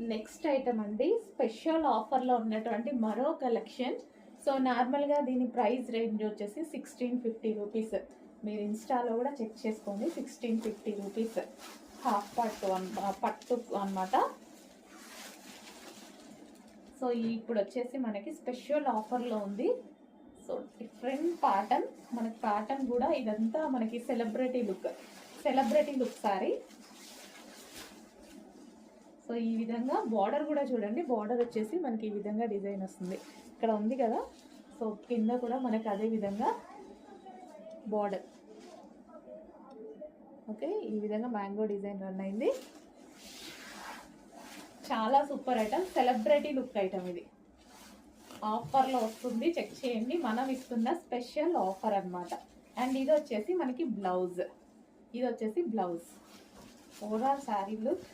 Next item అండి, special ఆఫర్లో ఉన్నటువంటి మరో కలెక్షన్. సో నార్మల్గా దీని ప్రైస్ రేంజ్ వచ్చేసి 1650 రూపీస్. మీరు ఇన్స్టాలో కూడా చెక్ చేసుకోండి. 1650 రూపీస్ హాఫ్ పట్టు అనమాట. సో ఇప్పుడు వచ్చేసి మనకి స్పెషల్ ఆఫర్లో ఉంది. సో డిఫరెంట్ ప్యాటర్న్, మనకి ప్యాటర్న్ కూడా ఇదంతా మనకి సెలబ్రిటీ లుక్ సారీ. సో ఈ విధంగా బార్డర్ కూడా చూడండి, బార్డర్ వచ్చేసి మనకి ఈ విధంగా డిజైన్ వస్తుంది. ఇక్కడ ఉంది కదా, సో కింద కూడా మనకి అదే విధంగా బార్డర్. ఓకే, ఈ విధంగా మ్యాంగో డిజైన్ రన్ అయింది. చాలా super item, celebrity look item. ఇది ఆఫర్లో వస్తుంది, చెక్ చేయండి. మనం ఇస్తున్న స్పెషల్ ఆఫర్ అన్నమాట. అండ్ ఇది వచ్చేసి మనకి బ్లౌజ్. Overall sari look